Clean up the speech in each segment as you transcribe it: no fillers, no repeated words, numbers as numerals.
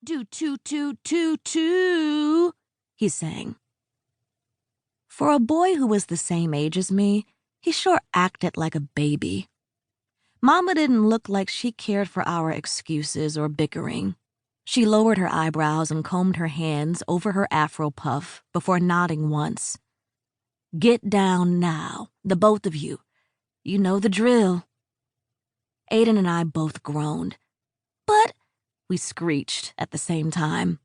Do toot toot toot toot, he sang. For a boy who was the same age as me, he sure acted like a baby. Mama didn't look like she cared for our excuses or bickering. She lowered her eyebrows and combed her hands over her afro puff before nodding once. Get down now, the both of you. You know the drill. Aiden and I both groaned. But, we screeched at the same time.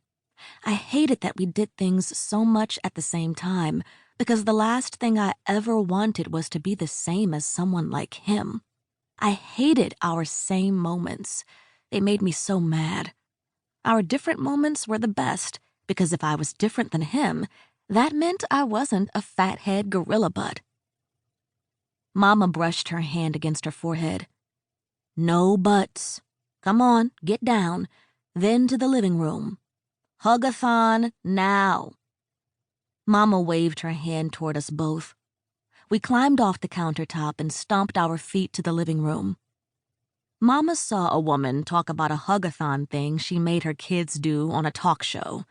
I hated that we did things so much at the same time, because the last thing I ever wanted was to be the same as someone like him. I hated our same moments. They made me so mad. Our different moments were the best, because if I was different than him, that meant I wasn't a fathead gorilla butt. Mama brushed her hand against her forehead. No buts. Come on, get down. Then to the living room. Hug-a-thon now. Mama waved her hand toward us both. We climbed off the countertop and stomped our feet to the living room. Mama saw a woman talk about a hug-a-thon thing she made her kids do on a talk show.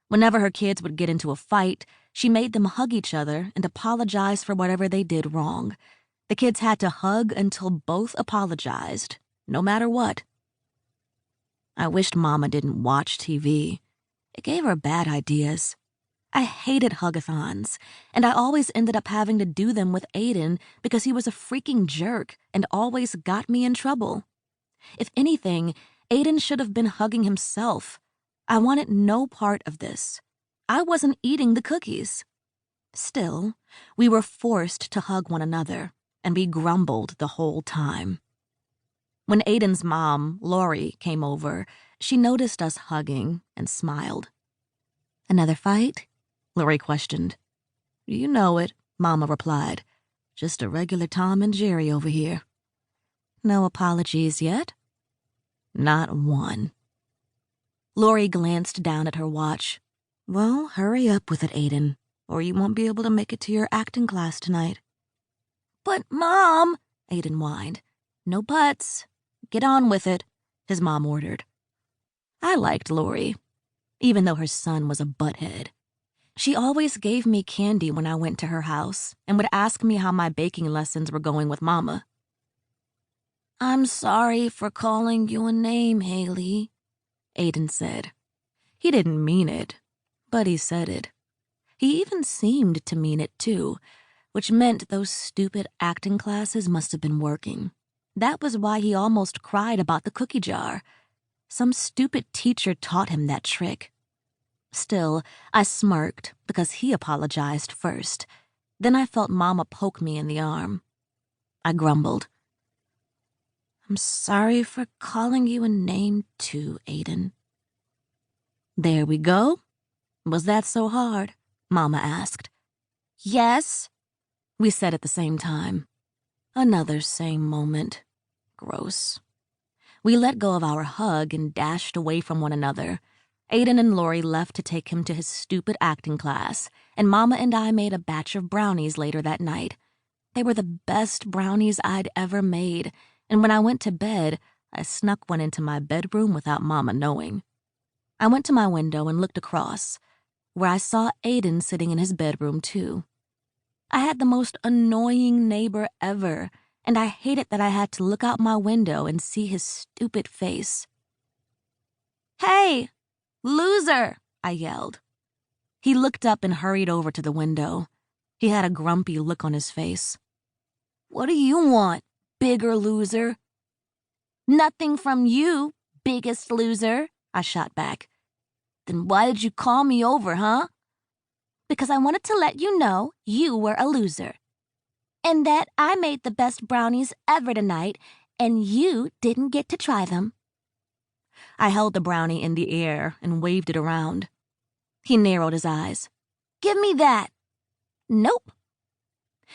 Whenever her kids would get into a fight, she made them hug each other and apologize for whatever they did wrong. The kids had to hug until both apologized, no matter what. I wished Mama didn't watch TV. It gave her bad ideas. I hated hug-a-thons, and I always ended up having to do them with Aiden because he was a freaking jerk and always got me in trouble. If anything, Aiden should have been hugging himself. I wanted no part of this. I wasn't eating the cookies. Still, we were forced to hug one another, and we grumbled the whole time. When Aiden's mom, Lori, came over, she noticed us hugging and smiled. Another fight? Lori questioned. You know it, Mama replied. Just a regular Tom and Jerry over here. No apologies yet? Not one. Lori glanced down at her watch. Well, hurry up with it, Aiden, or you won't be able to make it to your acting class tonight. But, Mom, Aiden whined. No buts. Get on with it, his mom ordered. I liked Lori, even though her son was a butthead. She always gave me candy when I went to her house and would ask me how my baking lessons were going with Mama. I'm sorry for calling you a name, Haley, Aiden said. He didn't mean it, but he said it. He even seemed to mean it too, which meant those stupid acting classes must have been working. That was why he almost cried about the cookie jar. Some stupid teacher taught him that trick. Still, I smirked because he apologized first. Then I felt Mama poke me in the arm. I grumbled. I'm sorry for calling you a name too, Aiden. There we go. Was that so hard? Mama asked. Yes, we said at the same time. Another same moment. Gross. We let go of our hug and dashed away from one another. Aiden and Lori left to take him to his stupid acting class, and Mama and I made a batch of brownies later that night. They were the best brownies I'd ever made, and when I went to bed, I snuck one into my bedroom without Mama knowing. I went to my window and looked across, where I saw Aiden sitting in his bedroom too. I had the most annoying neighbor ever, and I hated that I had to look out my window and see his stupid face. Hey! Loser! I yelled. He looked up and hurried over to the window. He had a grumpy look on his face. What do you want, bigger loser? Nothing from you, biggest loser, I shot back. Then why did you call me over, huh? Because I wanted to let you know you were a loser. And that I made the best brownies ever tonight, and you didn't get to try them. I held the brownie in the air and waved it around. He narrowed his eyes. Give me that. Nope.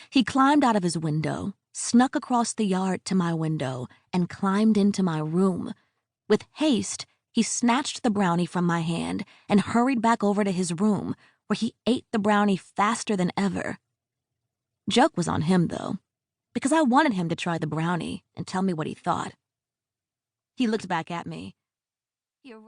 He climbed out of his window, snuck across the yard to my window, and climbed into my room. With haste, he snatched the brownie from my hand and hurried back over to his room, where he ate the brownie faster than ever. Joke was on him, though, because I wanted him to try the brownie and tell me what he thought. He looked back at me. You're right.